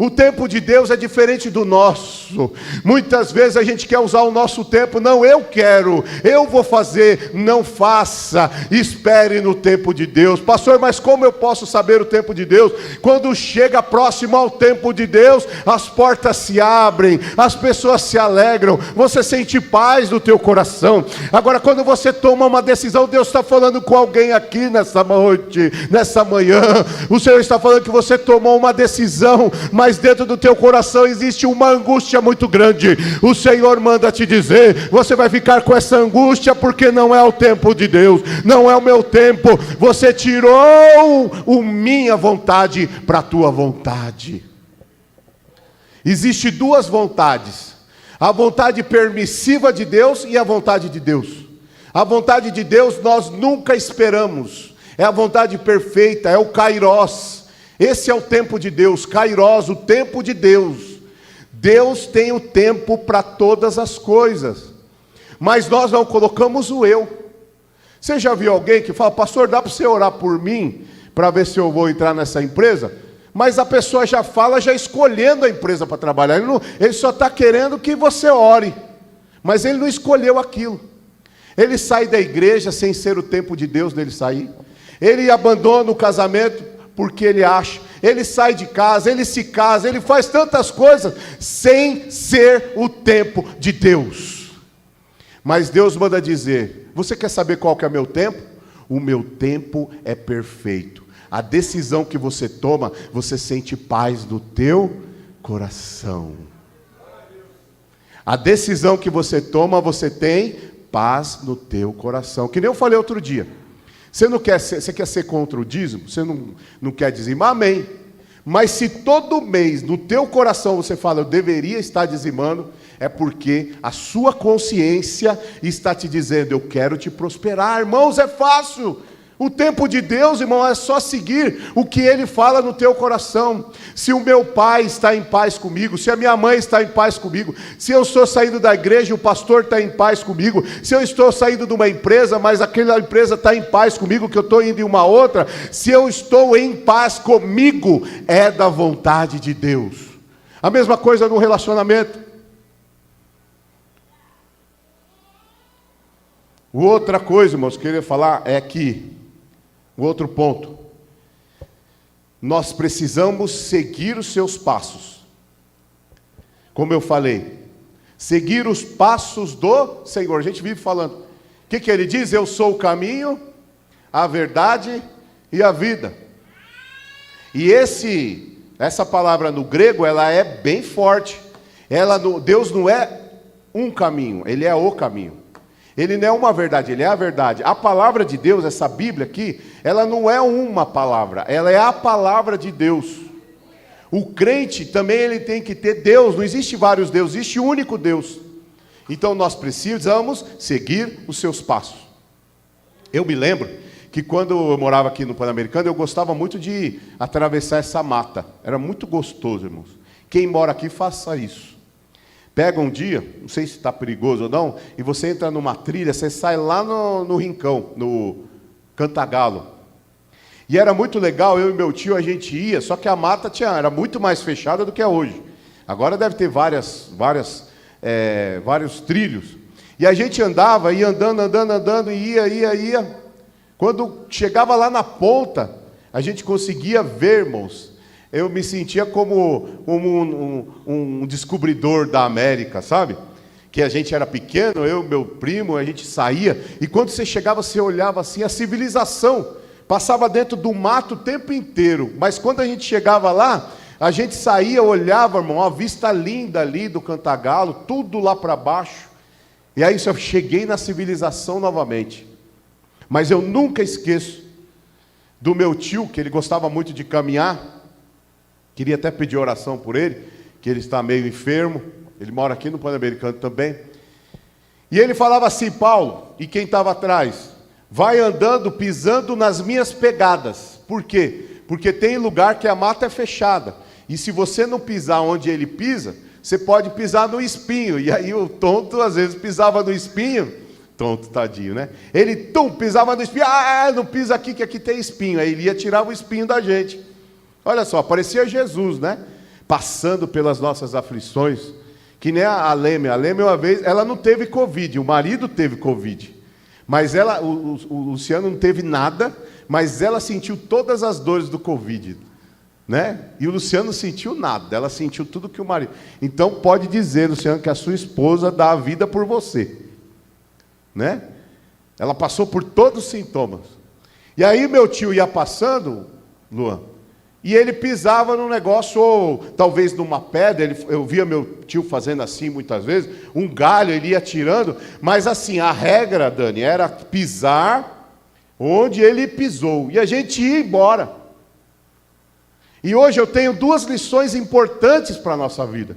O tempo de Deus é diferente do nosso. Muitas vezes a gente quer usar o nosso tempo. Não, eu quero, eu vou fazer. Não faça, espere no tempo de Deus. Pastor, mas como eu posso saber o tempo de Deus? Quando chega próximo ao tempo de Deus, as portas se abrem, as pessoas se alegram, você sente paz no teu coração. Agora, quando você toma uma decisão, Deus está falando com alguém aqui nessa noite, nessa manhã. O Senhor está falando que você tomou uma decisão, mas dentro do teu coração existe uma angústia muito grande. O Senhor manda te dizer: você vai ficar com essa angústia porque não é o tempo de Deus, não é o meu tempo. Você tirou o minha vontade para a tua vontade. Existe duas vontades: a vontade permissiva de Deus e a vontade de Deus. A vontade de Deus nós nunca esperamos, é a vontade perfeita, é o Kairos. Esse é o tempo de Deus, Kairos, o tempo de Deus. Deus tem o tempo para todas as coisas, mas nós não colocamos o eu. Você já viu alguém que fala: pastor, dá para você orar por mim, para ver se eu vou entrar nessa empresa? Mas a pessoa já fala, já escolhendo a empresa para trabalhar. Ele só está querendo que você ore, mas ele não escolheu aquilo. Ele sai da igreja sem ser o tempo de Deus dele sair. Ele abandona o casamento porque ele acha, ele sai de casa, ele se casa, ele faz tantas coisas sem ser o tempo de Deus. Mas Deus manda dizer: você quer saber qual que é o meu tempo? O meu tempo é perfeito. A decisão que você toma, você sente paz no teu coração. A decisão que você toma, você tem paz no teu coração. Que nem eu falei outro dia. Você quer ser contra o dízimo? Você não quer dizimar? Amém. Mas se todo mês no teu coração você fala: eu deveria estar dizimando, é porque a sua consciência está te dizendo: eu quero te prosperar. Irmãos, é fácil. O tempo de Deus, irmão, é só seguir o que Ele fala no teu coração. Se o meu pai está em paz comigo, se a minha mãe está em paz comigo, se eu estou saindo da igreja e o pastor está em paz comigo, se eu estou saindo de uma empresa, mas aquela empresa está em paz comigo, que eu estou indo em uma outra, se eu estou em paz comigo, é da vontade de Deus. A mesma coisa no relacionamento. Outra coisa, irmãos, que eu queria falar é que o outro ponto, nós precisamos seguir os seus passos. Como eu falei, seguir os passos do Senhor. A gente vive falando, o que ele diz? Eu sou o caminho, a verdade e a vida. E essa palavra no grego, ela é bem forte. Deus não é um caminho, Ele é o caminho. Ele não é uma verdade, Ele é a verdade. A palavra de Deus, essa Bíblia aqui, ela não é uma palavra, ela é a palavra de Deus. O crente também ele tem que ter Deus, não existe vários deuses, existe um único Deus. Então nós precisamos seguir os seus passos. Eu me lembro que quando eu morava aqui no Pan-Americano, eu gostava muito de atravessar essa mata. Era muito gostoso, irmãos. Quem mora aqui, faça isso. Pega um dia, não sei se está perigoso ou não, e você entra numa trilha, você sai lá no Rincão, no Cantagalo. E era muito legal, eu e meu tio, a gente ia, só que a mata era muito mais fechada do que é hoje. Agora deve ter vários trilhos. E a gente andava, ia andando, e ia. Quando chegava lá na ponta, a gente conseguia ver, irmãos. Eu me sentia como um descobridor da América, sabe? Que a gente era pequeno, eu e meu primo, a gente saía, e quando você chegava, você olhava assim, a civilização passava dentro do mato o tempo inteiro, mas quando a gente chegava lá, a gente saía, olhava, irmão, uma vista linda ali do Cantagalo, tudo lá para baixo, e aí eu cheguei na civilização novamente. Mas eu nunca esqueço do meu tio, que ele gostava muito de caminhar. Queria até pedir oração por ele, que ele está meio enfermo. Ele mora aqui no Pan-Americano também. E ele falava assim: Paulo, e quem estava atrás? Vai andando, pisando nas minhas pegadas. Por quê? Porque tem lugar que a mata é fechada. E se você não pisar onde ele pisa, você pode pisar no espinho. E aí o tonto às vezes pisava no espinho, Tonto, tadinho, né? Ele, pisava no espinho. Não pisa aqui, que aqui tem espinho. Aí ele ia tirar o espinho da gente. Olha só, parecia Jesus, né? Passando pelas nossas aflições. Que nem a Leme. A Leme, uma vez, ela não teve Covid. O marido teve Covid. Mas ela, o Luciano não teve nada, mas ela sentiu todas as dores do Covid. Né? E o Luciano não sentiu nada. Ela sentiu tudo que o marido... Então pode dizer, Luciano, que a sua esposa dá a vida por você. Né? Ela passou por todos os sintomas. E aí meu tio ia passando, Luan, e ele pisava num negócio, ou talvez numa pedra. Eu via meu tio fazendo assim muitas vezes, um galho, ele ia tirando, mas assim, a regra, Dani, era pisar onde ele pisou, e a gente ia embora. E hoje eu tenho duas lições importantes para a nossa vida.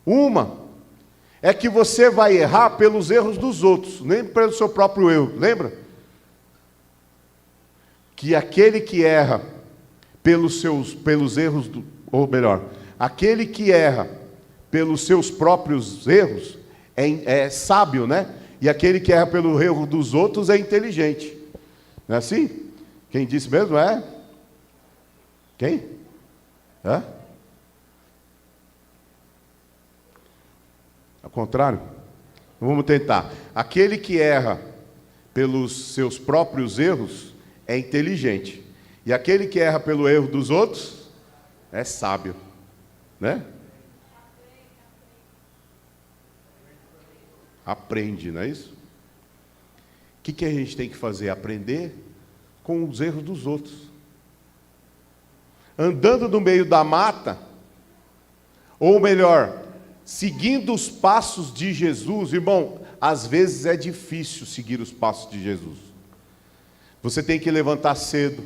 Uma é que você vai errar pelos erros dos outros, nem pelo seu próprio erro, lembra? Que aquele que erra pelos erros, ou melhor, aquele que erra pelos seus próprios erros é sábio, né? E aquele que erra pelo erro dos outros é inteligente. Não é assim? Quem disse mesmo é? Quem? Hã? Ao contrário? Vamos tentar. Aquele que erra pelos seus próprios erros é inteligente. E aquele que erra pelo erro dos outros é sábio. Né? Aprende, não é isso? O que a gente tem que fazer? Aprender com os erros dos outros. Andando no meio da mata, ou melhor, seguindo os passos de Jesus. Irmão, às vezes é difícil seguir os passos de Jesus. Você tem que levantar cedo.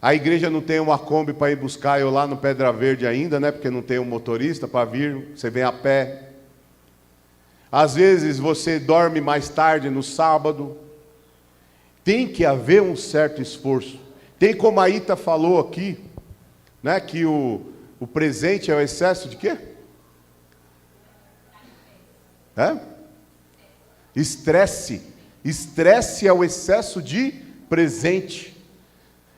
A igreja não tem uma Kombi para ir buscar eu lá no Pedra Verde ainda, né? Porque não tem um motorista para vir, você vem a pé. Às vezes você dorme mais tarde no sábado. Tem que haver um certo esforço. Tem como a Ita falou aqui, né? Que o presente é o excesso de quê? Estresse. Estresse é o excesso de presente.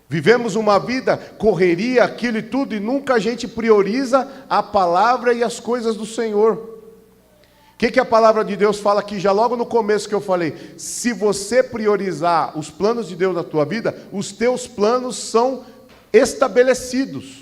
Vivemos uma vida, correria, aquilo e tudo, e nunca a gente prioriza a palavra e as coisas do Senhor. O que a palavra de Deus fala aqui, já logo no começo que eu falei? Se você priorizar os planos de Deus na tua vida, os teus planos são estabelecidos.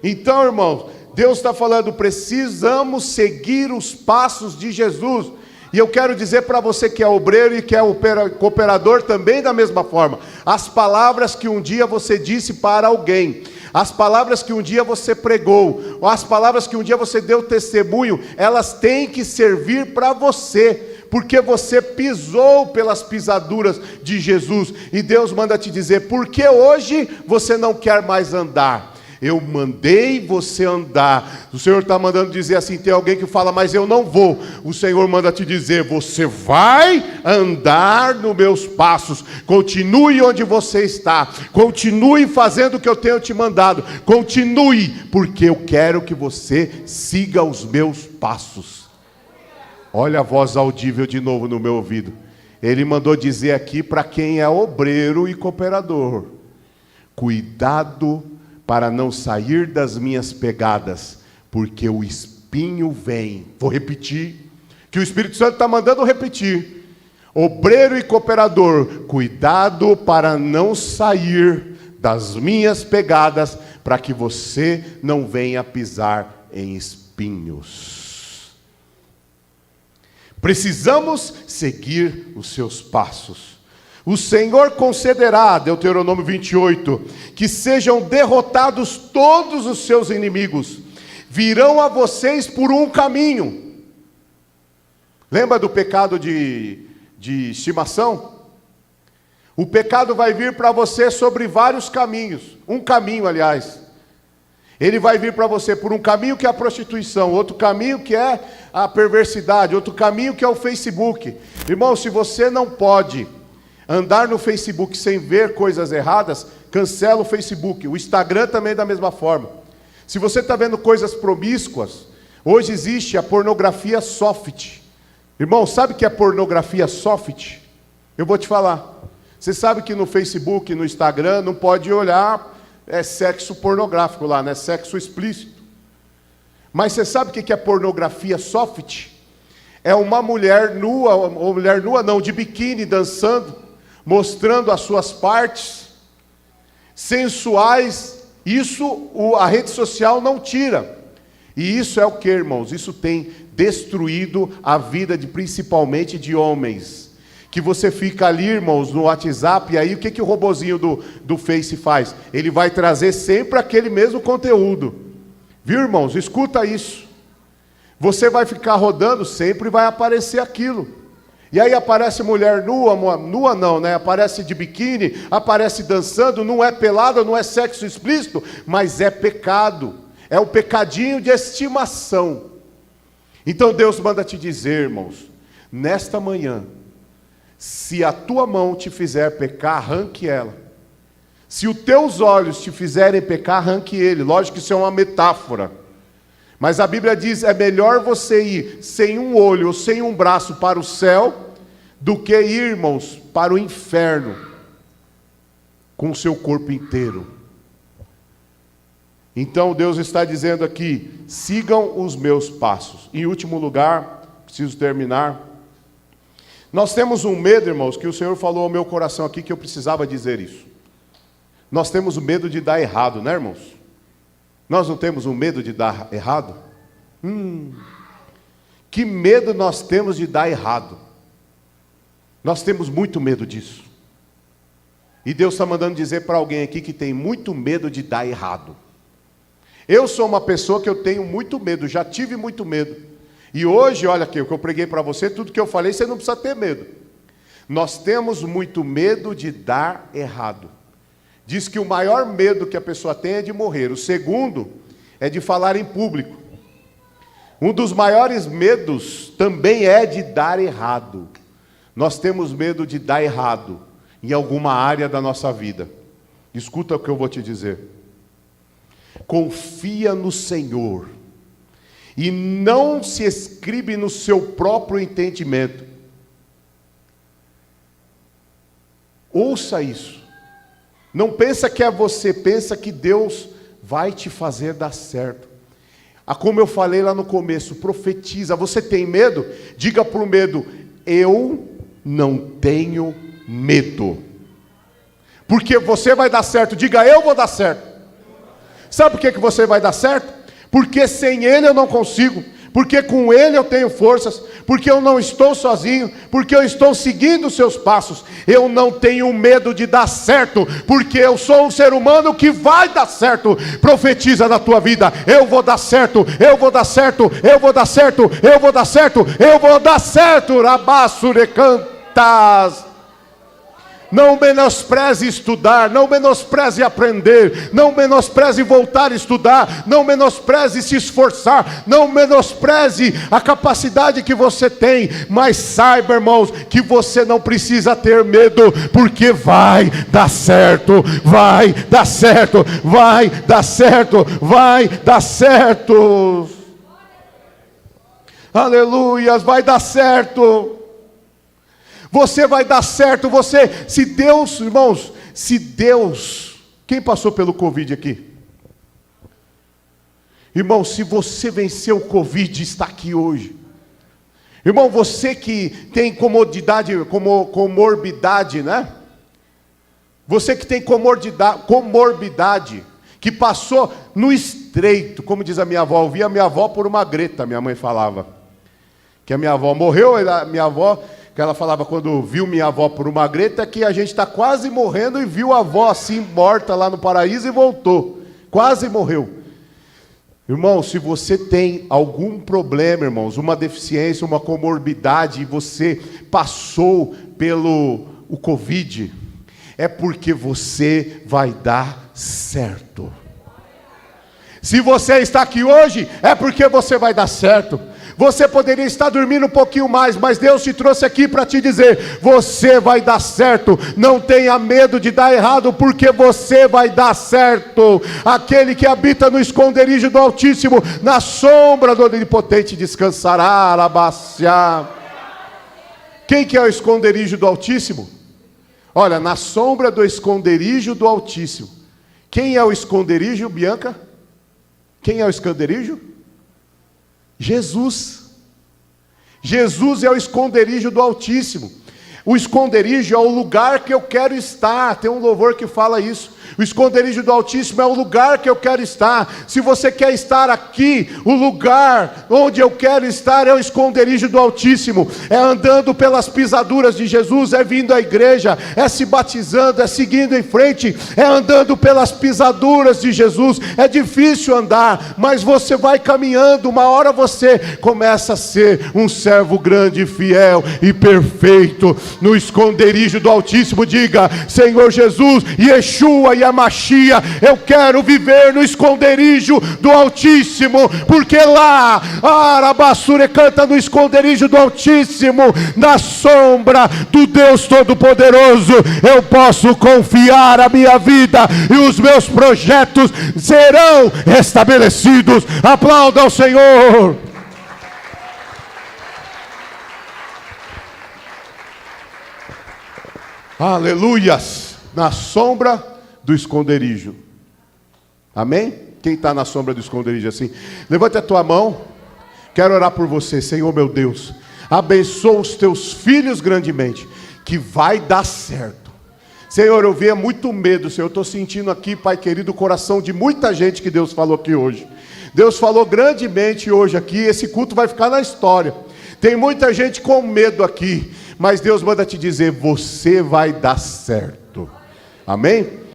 Então, irmãos, Deus está falando, precisamos seguir os passos de Jesus. E eu quero dizer para você que é obreiro e que é cooperador também da mesma forma. As palavras que um dia você disse para alguém, as palavras que um dia você pregou, as palavras que um dia você deu testemunho, elas têm que servir para você, porque você pisou pelas pisaduras de Jesus. E Deus manda te dizer, por que hoje você não quer mais andar? Eu mandei você andar. O Senhor está mandando dizer assim, tem alguém que fala, mas eu não vou. O Senhor manda te dizer, você vai andar nos meus passos. Continue onde você está. Continue fazendo o que eu tenho te mandado. Continue, porque eu quero que você siga os meus passos. Olha a voz audível de novo no meu ouvido. Ele mandou dizer aqui para quem é obreiro e cooperador. Cuidado para não sair das minhas pegadas, porque o espinho vem. Vou repetir, que o Espírito Santo está mandando repetir. Obreiro e cooperador, cuidado para não sair das minhas pegadas, para que você não venha pisar em espinhos. Precisamos seguir os seus passos. O Senhor concederá, Deuteronômio 28, que sejam derrotados todos os seus inimigos. Virão a vocês por um caminho. Lembra do pecado de estimação? O pecado vai vir para você sobre vários caminhos. Um caminho, aliás. Ele vai vir para você por um caminho que é a prostituição, outro caminho que é a perversidade, outro caminho que é o Facebook. Irmão, se você não pode andar no Facebook sem ver coisas erradas, cancela o Facebook. O Instagram também é da mesma forma. Se você está vendo coisas promíscuas, hoje existe a pornografia soft, Irmão, sabe o que é pornografia soft? Eu vou te falar. Você sabe que no Facebook, no Instagram, não pode olhar sexo pornográfico lá, né? Sexo explícito. Mas você sabe o que é pornografia soft? É uma mulher nua, ou mulher nua não, de biquíni, dançando, mostrando as suas partes sensuais. Isso a rede social não tira. E isso é o que, irmãos? Isso tem destruído a vida principalmente de homens. Que você fica ali, irmãos, no WhatsApp, e aí o que o robozinho do Face faz? Ele vai trazer sempre aquele mesmo conteúdo. Viu, irmãos? Escuta isso. Você vai ficar rodando, sempre vai aparecer aquilo. E aí aparece mulher nua, nua não, né? Aparece de biquíni, aparece dançando, não é pelada, não é sexo explícito, mas é pecado. É o pecadinho de estimação. Então Deus manda te dizer, irmãos, nesta manhã, se a tua mão te fizer pecar, arranque ela. Se os teus olhos te fizerem pecar, arranque ele. Lógico que isso é uma metáfora. Mas a Bíblia diz, é melhor você ir sem um olho ou sem um braço para o céu, do que ir, irmãos, para o inferno, com o seu corpo inteiro. Então Deus está dizendo aqui, sigam os meus passos. Em último lugar, preciso terminar. Nós temos um medo, irmãos, que o Senhor falou ao meu coração aqui, que eu precisava dizer isso. Nós temos o medo de dar errado, né, irmãos? Nós não temos o medo de dar errado? Que medo nós temos de dar errado. Nós temos muito medo disso. E Deus está mandando dizer para alguém aqui que tem muito medo de dar errado. Eu sou uma pessoa que eu tenho muito medo, já tive muito medo. E hoje, olha aqui, o que eu preguei para você, tudo que eu falei, você não precisa ter medo. Nós temos muito medo de dar errado. Diz que o maior medo que a pessoa tem é de morrer. O segundo é de falar em público. Um dos maiores medos também é de dar errado. Nós temos medo de dar errado em alguma área da nossa vida. Escuta o que eu vou te dizer. Confia no Senhor e não se escribe no seu próprio entendimento. Ouça isso. Não pensa que é você, pensa que Deus vai te fazer dar certo. Como eu falei lá no começo, profetiza. Você tem medo? Diga para o medo, eu não tenho medo. Porque você vai dar certo. Diga, eu vou dar certo. Sabe por que você vai dar certo? Porque sem Ele eu não consigo. Porque com Ele eu tenho forças. Porque eu não estou sozinho. Porque eu estou seguindo os seus passos. Eu não tenho medo de dar certo. Porque eu sou um ser humano que vai dar certo. Profetiza na tua vida. Eu vou dar certo. Eu vou dar certo. Eu vou dar certo. Eu vou dar certo. Eu vou dar certo. Rabassurecantas. Não menospreze estudar, não menospreze aprender, não menospreze voltar a estudar, não menospreze se esforçar, não menospreze a capacidade que você tem, mas saiba, irmãos, que você não precisa ter medo, porque vai dar certo, vai dar certo, vai dar certo, vai dar certo. Aleluias, vai dar certo. Você vai dar certo, se Deus, irmãos, quem passou pelo Covid aqui? Irmão, se você venceu o Covid, está aqui hoje. Irmão, você que tem comorbidade, né? Você que tem comorbidade, que passou no estreito, como diz a minha avó, eu vi a minha avó por uma greta, minha mãe falava. Que a minha avó morreu, a minha avó... que ela falava quando viu minha avó por uma greta, que a gente está quase morrendo e viu a avó assim morta lá no paraíso e voltou, quase morreu. Irmão, se você tem algum problema, irmãos, uma deficiência, uma comorbidade, e você passou pelo Covid, é porque você vai dar certo. Se você está aqui hoje, é porque você vai dar certo. Você poderia estar dormindo um pouquinho mais, mas Deus te trouxe aqui para te dizer, você vai dar certo, não tenha medo de dar errado, porque você vai dar certo. Aquele que habita no esconderijo do Altíssimo, na sombra do Onipotente descansará, alabaciá. Quem que é o esconderijo do Altíssimo? Olha, na sombra do esconderijo do Altíssimo. Quem é o esconderijo, Bianca? Quem é o esconderijo? Jesus. Jesus é o esconderijo do Altíssimo. O esconderijo é o lugar que eu quero estar. Tem um louvor que fala isso. O esconderijo do Altíssimo é o lugar que eu quero estar. Se você quer estar aqui, o lugar onde eu quero estar é o esconderijo do Altíssimo. É andando pelas pisaduras de Jesus, é vindo à igreja, é se batizando, é seguindo em frente, é andando pelas pisaduras de Jesus. É difícil andar, mas você vai caminhando. Uma hora você começa a ser um servo grande, fiel e perfeito. No esconderijo do Altíssimo, diga: Senhor Jesus, Yeshua e Amashia, eu quero viver no esconderijo do Altíssimo, porque lá, Arabassure canta no esconderijo do Altíssimo, na sombra do Deus Todo-Poderoso, eu posso confiar a minha vida e os meus projetos serão estabelecidos. Aplauda ao Senhor. Aleluias, na sombra do esconderijo. Amém? Quem está na sombra do esconderijo assim? Levante a tua mão. Quero orar por você. Senhor meu Deus, abençoa os teus filhos grandemente, que vai dar certo. Senhor, eu vejo muito medo, Senhor. Eu estou sentindo aqui, Pai querido, o coração de muita gente que Deus falou aqui hoje. Deus falou grandemente hoje aqui. Esse culto vai ficar na história. Tem muita gente com medo aqui, mas Deus manda te dizer: você vai dar certo. Amém?